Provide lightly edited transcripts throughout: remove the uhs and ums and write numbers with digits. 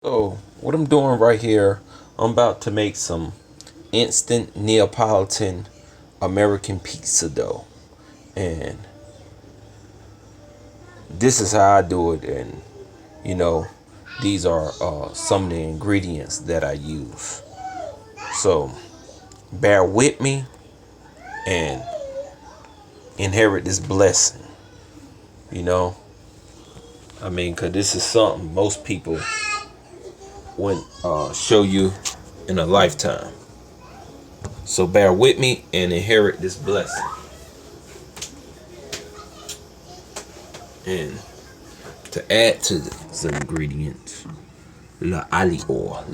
So what I'm doing right here, I'm about to make some instant Neapolitan American pizza dough. And this is how I do it. And you know, these are some of the ingredients that I use. So bear with me and inherit this blessing. You know, because this is something most people wouldn't show you in a lifetime. So bear with me and inherit this blessing. And to add to the ingredients, la alio.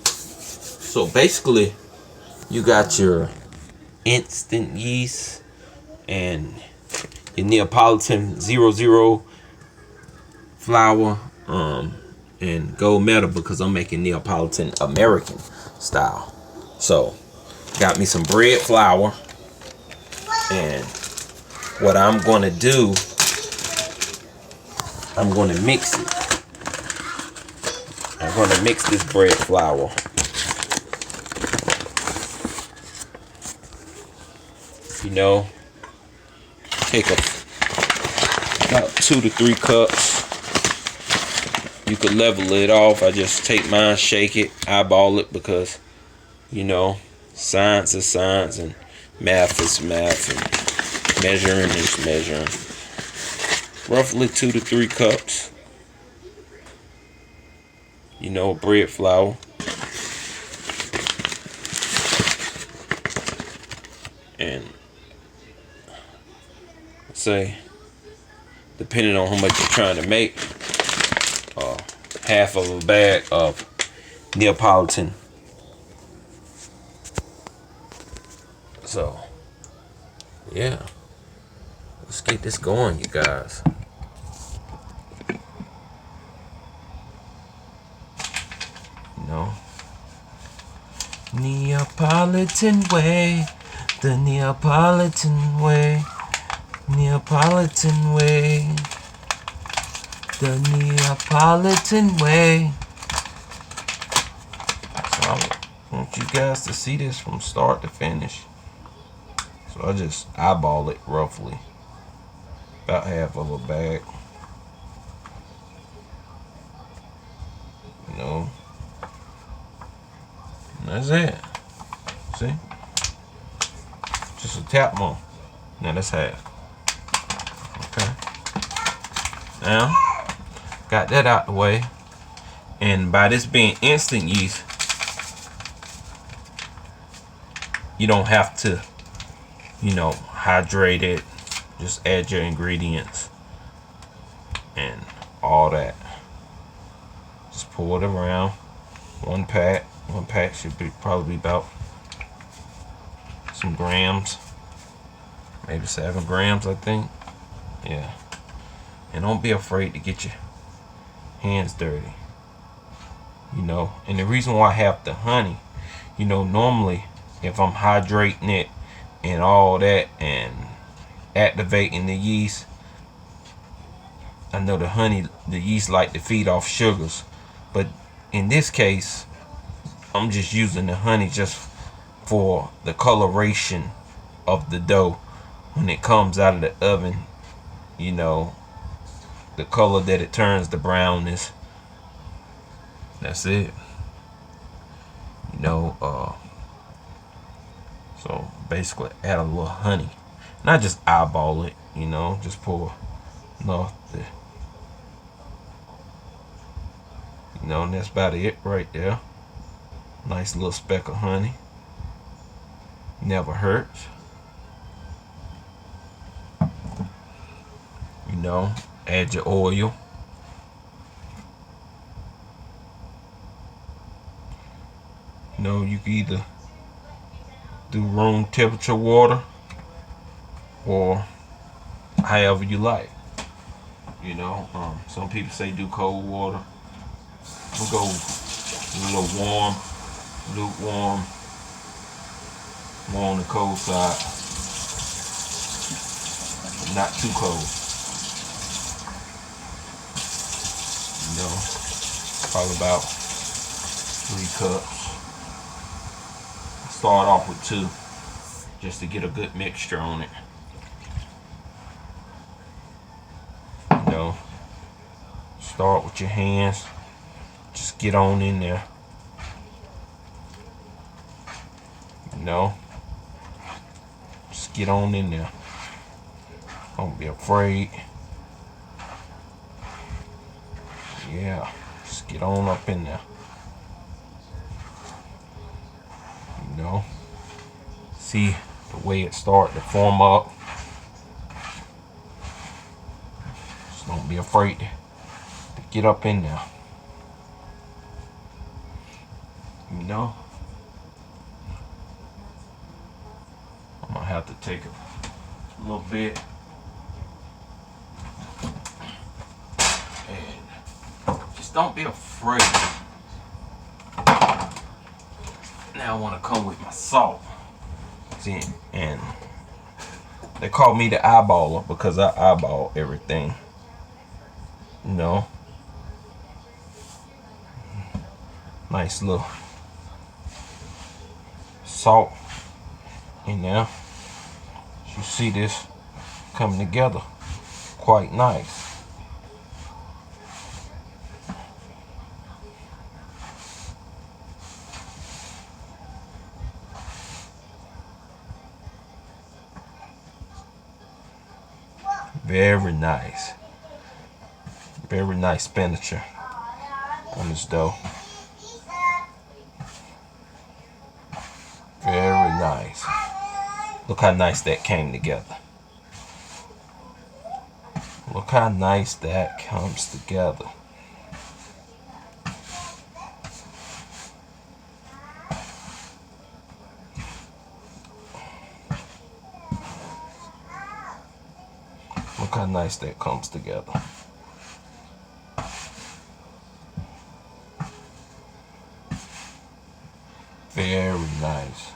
So basically, you got your instant yeast and your Neapolitan 00 flour, and gold medal because I'm making Neapolitan American style. So, got me some bread flour, and what I'm gonna do, I'm gonna mix it. I'm gonna mix this bread flour. Take about 2 to 3 cups. You could level it off. I just take mine, shake it, eyeball it because, science is science and math is math and measuring is measuring. Roughly 2 to 3 cups. Bread flour. And say, depending on how much you're trying to make, half of a bag of Neapolitan. So, yeah, let's get this going, you guys. Neapolitan way, the Neapolitan way, Neapolitan way, the Neapolitan way. So I want you guys to see this from start to finish. So I just eyeball it roughly, about half of a bag. And that's it. See? Just a tap more. Now that's half. Okay. Now, got that out the way. And by this being instant yeast, you don't have to, hydrate it. Just add your ingredients and all that. Just pour it around. One pack should probably be about some grams, maybe 7 grams, I think. Yeah. And don't be afraid to get your hands dirty. And the reason why I have the honey, normally if I'm hydrating it and all that and activating the yeast, I know the yeast like to feed off sugars, but in this case, I'm just using the honey just for the coloration of the dough when it comes out of the oven. The color that it turns to brownness. That's it. So basically add a little honey. And I just eyeball it, just pour enough to, and that's about it right there. Nice little speck of honey. Never hurts. Add your oil. You can either do room temperature water or however you like. Some people say do cold water. We'll go a little warm, lukewarm, more on the cold side, not too cold. know, probably about 3 cups. Start off with 2 just to get a good mixture on it. You know, start with your hands, just get on in there. You know, just get on in there. Don't be afraid. Yeah, just get on up in there. You know, see the way it started to form up. Just don't be afraid to get up in there. You know, I'm gonna have to take a little bit and just don't be afraid. Now I want to come with my salt. See, and they call me the eyeballer because I eyeball everything. You know, nice little salt in there. You see this coming together quite nice. Very nice. Very nice spinach on this dough. Very nice. Look how nice that came together. Look how nice that comes together. Look how nice that comes together. Very nice.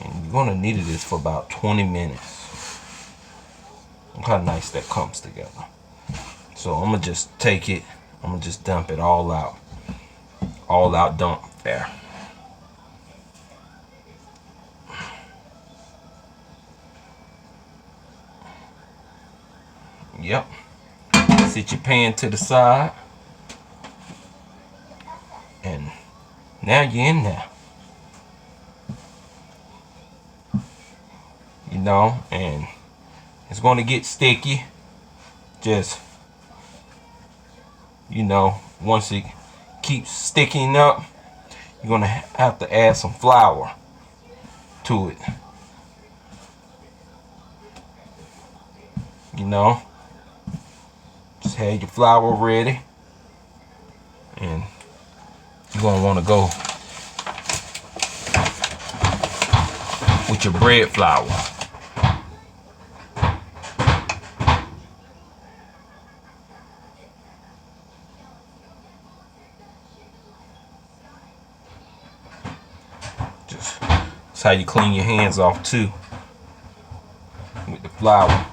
And you're gonna knead this for about 20 minutes. Look how nice that comes together. So I'm gonna just take it, I'm gonna just dump it all out. All out dump there. Yep. Sit your pan to the side. And now you're in there. You know, and it's going to get sticky. Just, you know, once it keeps sticking up, you're going to have to add some flour to it. You know, just have your flour ready. And you're going to want to go with your bread flour. Just that's how you clean your hands off too, with the flour.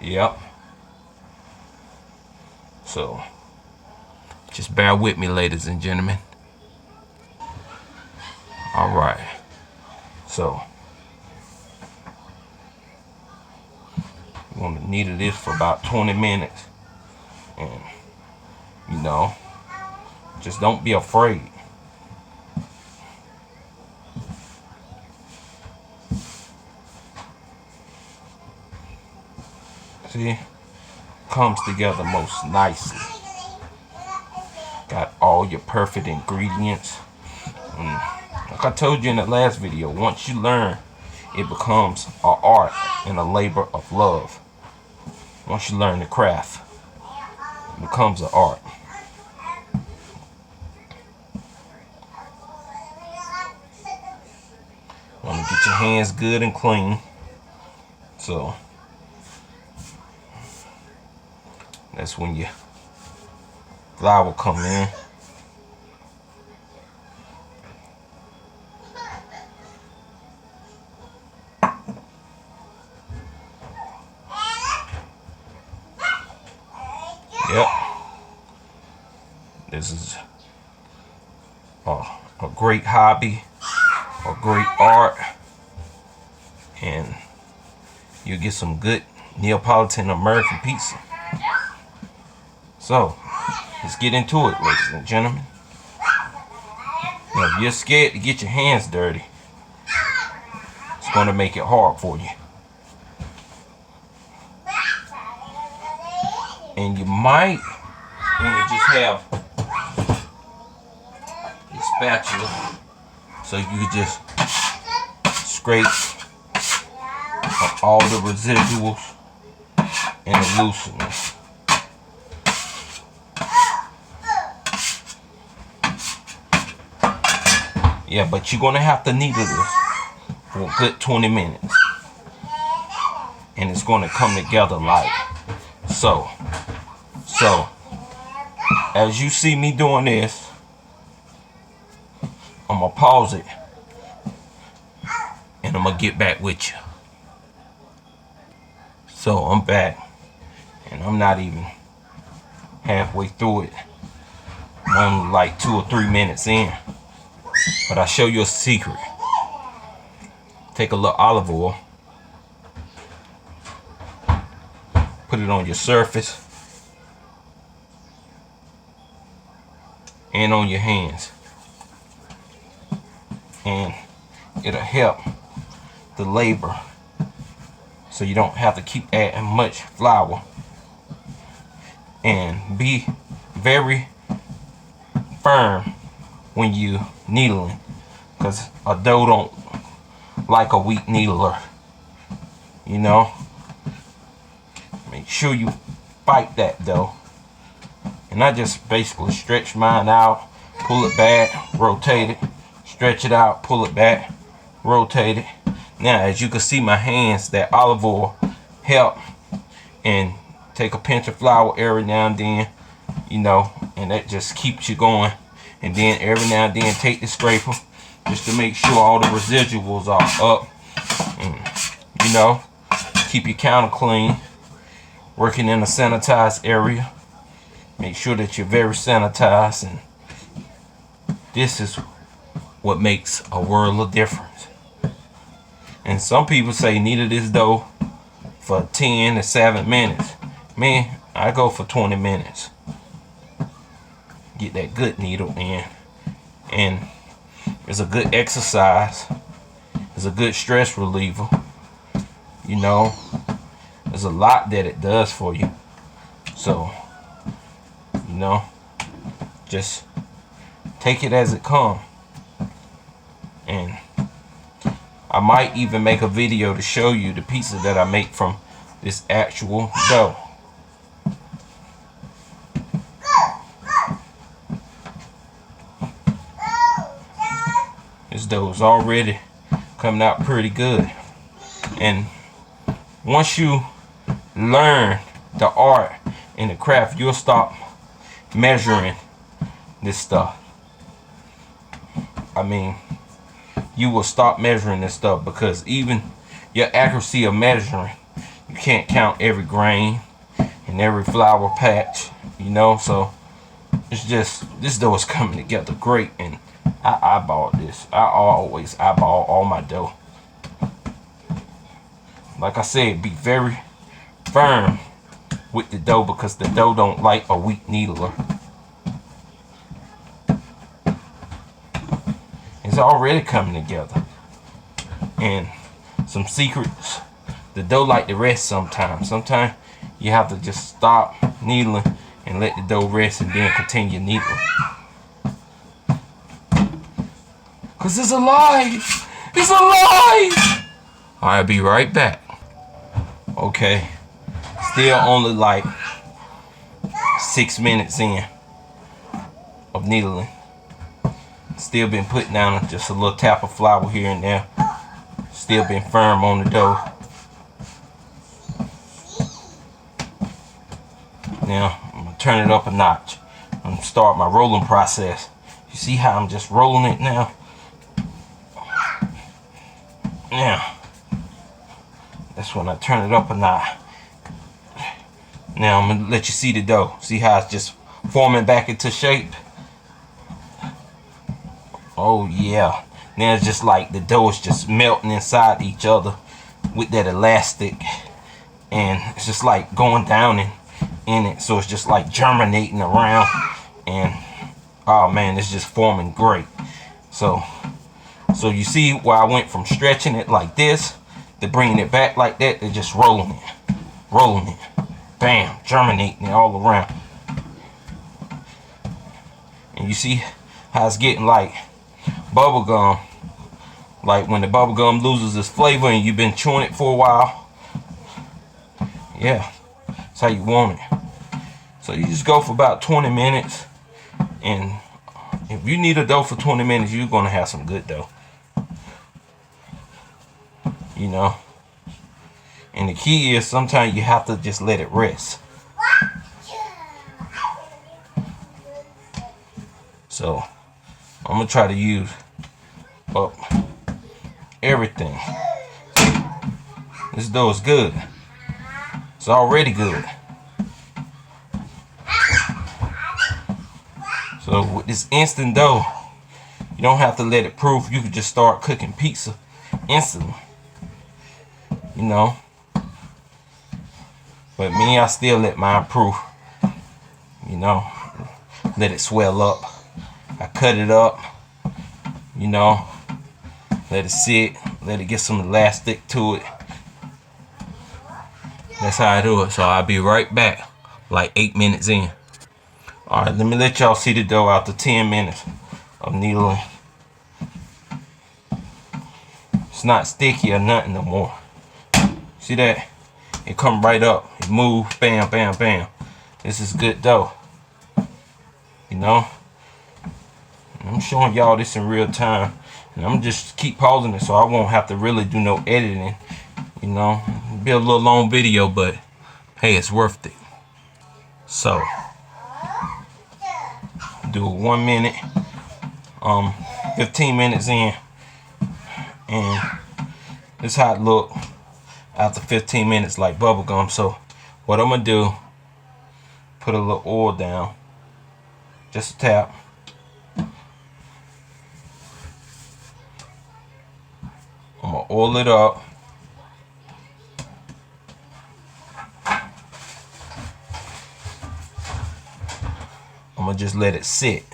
Yep. So just bear with me, ladies and gentlemen. All right. So you want to knead this for about 20 minutes. And, you know, just don't be afraid. See? Comes together most nicely. Got all your perfect ingredients. And like I told you in the last video, once you learn, it becomes an art and a labor of love. Once you learn the craft, it becomes an art. Want to get your hands good and clean. So that's when your flour come in. Yep. This is a great hobby, a great art, and you get some good Neapolitan American pizza. So, let's get into it, ladies and gentlemen. Now, if you're scared to get your hands dirty, it's going to make it hard for you. And you might want to just have your spatula so you can just scrape up all the residuals and the looseness. Yeah, but you're going to have to needle this for a good 20 minutes. And it's going to come together like so. So, as you see me doing this, I'm going to pause it. And I'm going to get back with you. So, I'm back. And I'm not even halfway through it. I'm only like 2 or 3 minutes in. But I'll show you a secret. Take a little olive oil. Put it on your surface. And on your hands. And it'll help the labor. So you don't have to keep adding much flour. And be very firm when you needling, because a dough don't like a weak needler. You know, make sure you fight that dough. And I just basically stretch mine out, pull it back, rotate it, stretch it out, pull it back, rotate it. Now, as you can see, my hands, that olive oil help, and take a pinch of flour every now and then, you know, and that just keeps you going. And then every now and then take the scraper just to make sure all the residuals are up. And, you know, keep your counter clean. Working in a sanitized area. Make sure that you're very sanitized. And this is what makes a world of difference. And some people say knead this dough for 10 to 7 minutes. Man, I go for 20 minutes. Get that good needle in, and it's a good exercise. It's a good stress reliever. You know, there's a lot that it does for you. So, you know, just take it as it comes. And I might even make a video to show you the pizza that I make from this actual dough. This dough is already coming out pretty good. And once you learn the art and the craft, you'll stop measuring this stuff. I mean, you will stop measuring this stuff, because even your accuracy of measuring, you can't count every grain and every flour patch, you know. So it's just, this dough is coming together great. And I eyeball this. I always eyeball all my dough. Like I said, be very firm with the dough, because the dough don't like a weak needler. It's already coming together. And some secrets, the dough like to rest sometimes. Sometimes you have to just stop needling and let the dough rest, and then continue needling. Cause it's alive! It's alive! I'll be right back. Okay. Still only like 6 minutes in of needling. Still been putting down just a little tap of flour here and there. Still been firm on the dough. Now I'm gonna turn it up a notch. I'm gonna start my rolling process. You see how I'm just rolling it now? Now, that's when I turn it up a notch. Now I'm gonna let you see the dough. See how it's just forming back into shape? Oh yeah. Now it's just like the dough is just melting inside each other with that elastic, and it's just like going down in it, so it's just like germinating around, and oh man, it's just forming great. So you see where I went from stretching it like this to bringing it back like that. They're just rolling it, bam, germinating it all around. And you see how it's getting like bubble gum, like when the bubble gum loses its flavor and you've been chewing it for a while. Yeah, that's how you want it. So you just go for about 20 minutes, and if you need a dough for 20 minutes, you're gonna have some good dough. You know, and the key is sometimes you have to just let it rest. So I'm gonna try to use up everything. This dough is good. It's already good. So with this instant dough, you don't have to let it proof. You can just start cooking pizza instantly. You know. But me, I still let mine proof. You know. Let it swell up. I cut it up. You know. Let it sit. Let it get some elastic to it. That's how I do it. So I'll be right back. Like 8 minutes in. Alright, let me let y'all see the dough after 10 minutes of needling. It's not sticky or nothing no more. See that? It come right up. It move. Bam, bam, bam. This is good dough. You know? And I'm showing y'all this in real time. And I'm just keep pausing it so I won't have to really do no editing. You know? It'll be a little long video, but hey, it's worth it. So do 1 minute, 15 minutes in, and this is how it look after 15 minutes, like bubble gum. So what I'm gonna do, put a little oil down, just a tap. I'm gonna oil it up. I'm gonna just let it sit.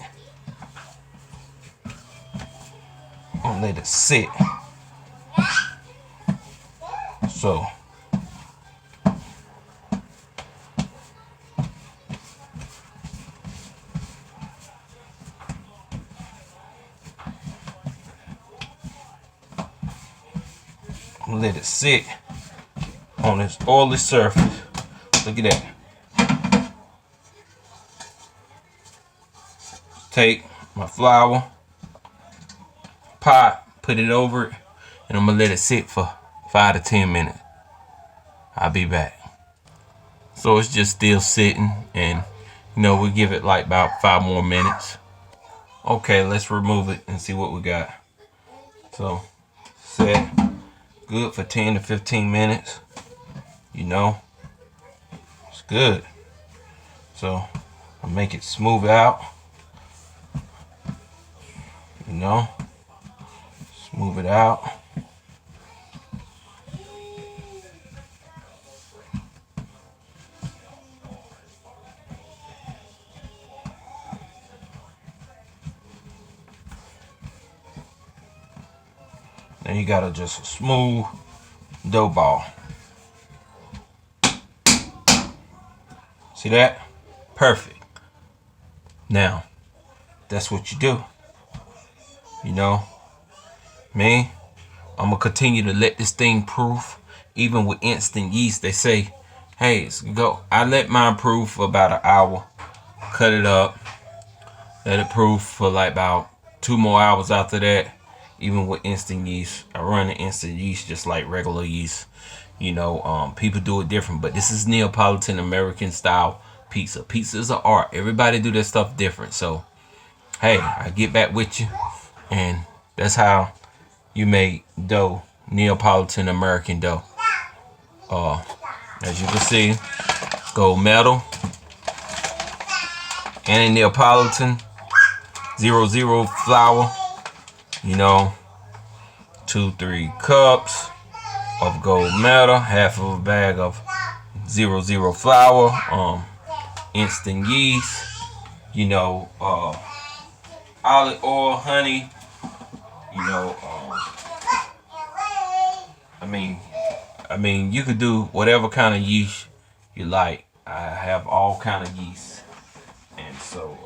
I'm gonna let it sit. So I'm gonna let it sit on this oily surface. Look at that. Take my flour pot, put it over it, and I'm gonna let it sit for 5 to 10 minutes. I'll be back. So it's just still sitting, and you know, we give it like about 5 more minutes. Okay, let's remove it and see what we got. So set, good for 10 to 15 minutes. You know, it's good. So I'll make it smooth out. You know, smooth it out. Then you got just a smooth dough ball. See that? Perfect. Now, that's what you do. You know, me, I'm gonna continue to let this thing proof. Even with instant yeast, they say, hey, go. I let mine proof for about an hour. Cut it up. Let it proof for like about 2 more hours after that. Even with instant yeast, I run the instant yeast just like regular yeast. You know, people do it different, but this is Neapolitan American style pizza. Pizza is an art. Everybody do their stuff different. So, hey, I get back with you, and that's how you make dough, Neapolitan American dough. As you can see, gold medal, and a Neapolitan 00 flour. You know, 2-3 cups of gold medal, half of a bag of 00 flour, instant yeast, you know, olive oil, honey, you know, I mean, you could do whatever kind of yeast you like. I have all kind of yeast, and so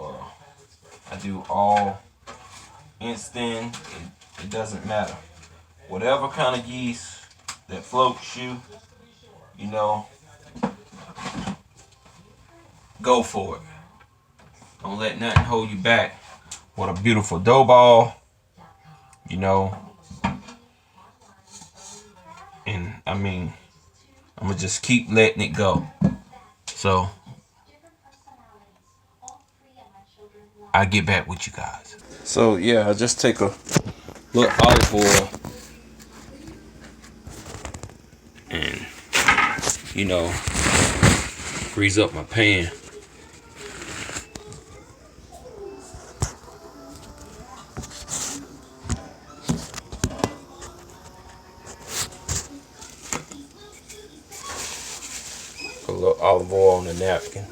I do all instant. It doesn't matter. Whatever kind of yeast that floats you, you know, go for it. Don't let nothing hold you back. What a beautiful dough ball, you know. And I mean, I'm gonna just keep letting it go. So I'll get back with you guys. So yeah, I just take a little olive oil and, you know, grease up my pan. Put a little olive oil on the napkin,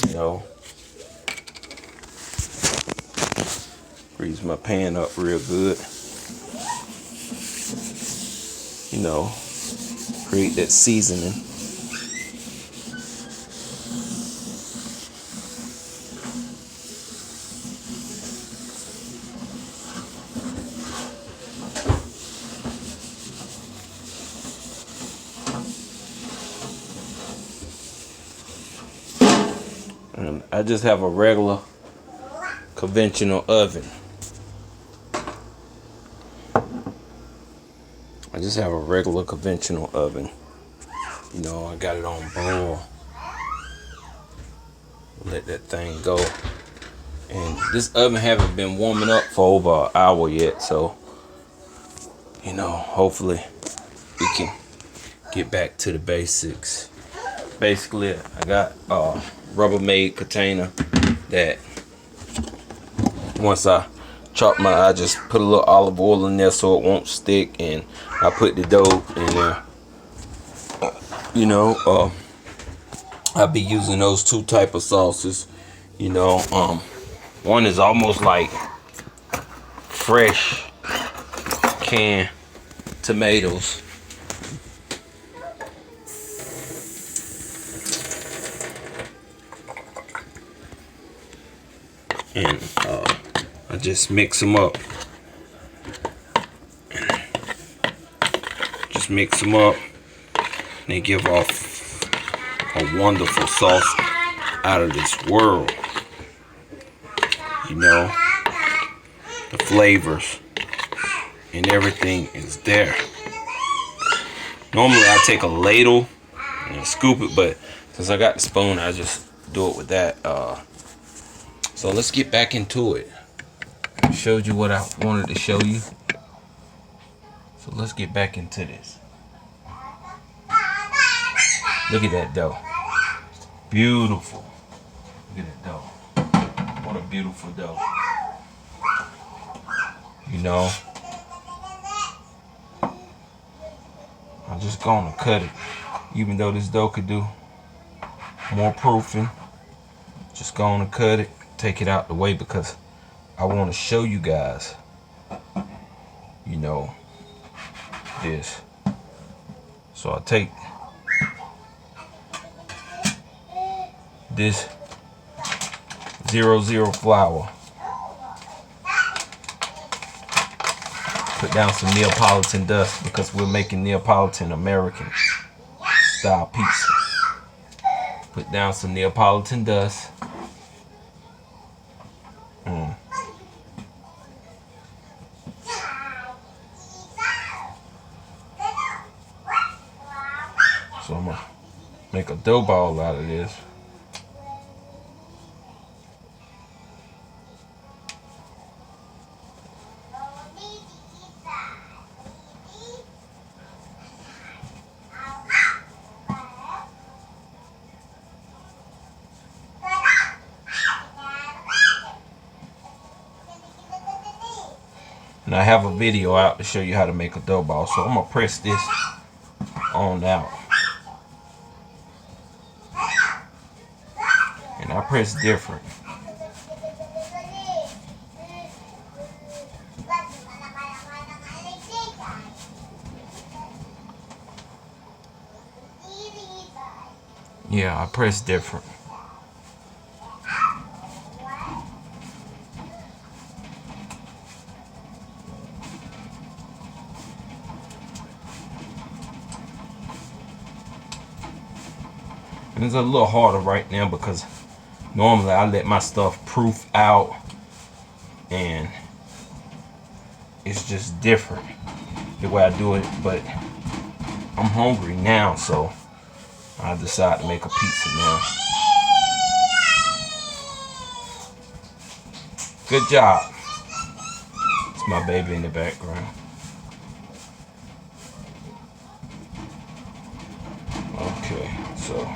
you know. Grease my pan up real good. You know, create that seasoning. And I just have a regular conventional oven. I just have a regular conventional oven. You know, I got it on boil. Let that thing go. And this oven haven't been warming up for over an hour yet, so, you know, hopefully we can get back to the basics. Basically, I got a Rubbermaid container that once I just put a little olive oil in there so it won't stick, and I put the dough in there. You know, I'll be using those two type of sauces. You know, one is almost like fresh canned tomatoes. And I just mix them up. Just mix them up. And they give off a wonderful sauce out of this world. You know, the flavors and everything is there. Normally I take a ladle and scoop it, but since I got the spoon, I just do it with that. So let's get back into it. I showed you what I wanted to show you. So let's get back into this. Look at that dough. Beautiful. Look at that dough. What a beautiful dough. You know, I'm just gonna cut it. Even though this dough could do more proofing, just gonna cut it, take it out the way, because I want to show you guys, you know, this. So I take this 00 flour, put down some Neapolitan dust because we're making Neapolitan American Style pizza. Put down some Neapolitan dust. So I'm gonna make a dough ball out of this. And I have a video out to show you how to make a dough ball. So I'm gonna press this on out. And I press different. Yeah, I press different. And it's a little harder right now because normally I let my stuff proof out and it's just different the way I do it. But I'm hungry now, so I decided to make a pizza now. Good job. It's my baby in the background. Okay, so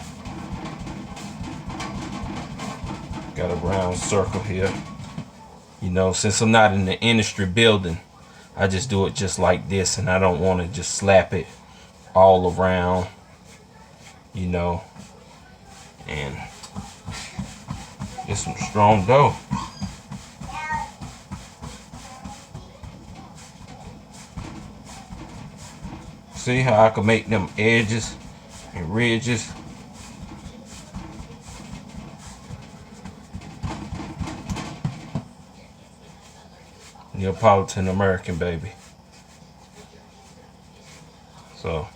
got a round circle here. You know, since I'm not in the industry building, I just do it just like this, and I don't want to just slap it all around, you know. And get some strong dough. See how I can make them edges and ridges? Neapolitan American, baby. So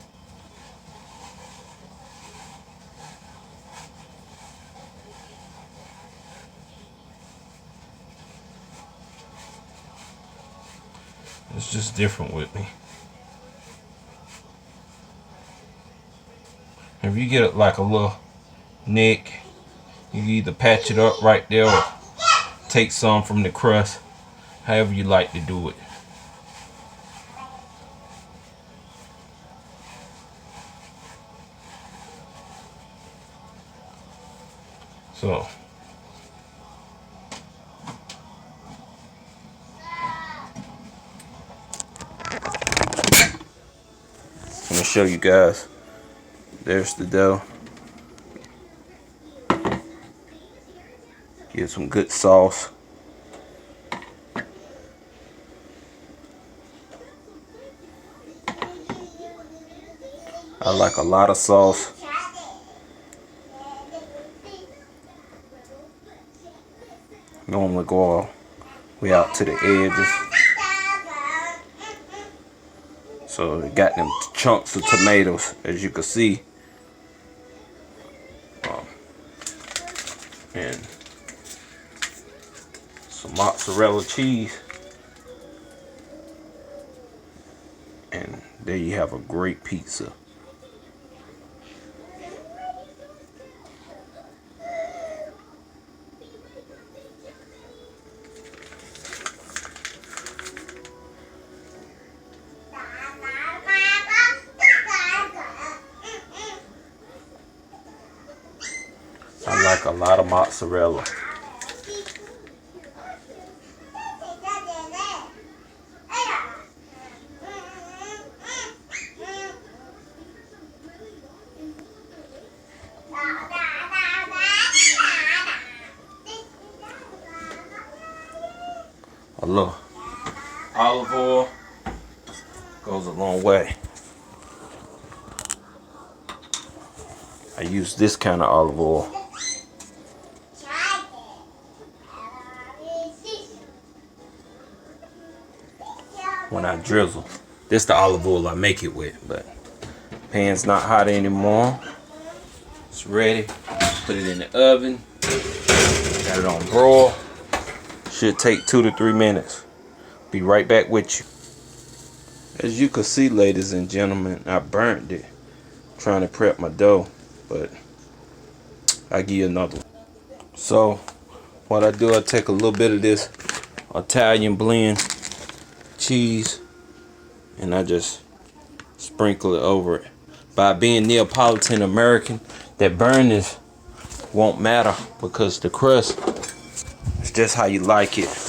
it's just different with me. If you get it like a little nick, you can either patch it up right there or take some from the crust, however you like to do it. So I'm gonna show you guys. There's the dough. Get some good sauce. I like a lot of sauce. Normally go all way out to the edges. So it got them chunks of tomatoes, as you can see. And some mozzarella cheese. And there you have a great pizza. I like a lot of mozzarella. A little olive oil goes a long way. I use this kind of olive oil. When I drizzle, this the olive oil I make it with, but pan's not hot anymore. It's ready. Put it in the oven. Got it on broil. Should take 2 to 3 minutes. Be right back with you. As you can see, ladies and gentlemen, I burnt it trying to prep my dough, but I give you another one. So what I do, I take a little bit of this Italian blend cheese and I just sprinkle it over it. By being Neapolitan American, that burnish won't matter because the crust is just how you like it.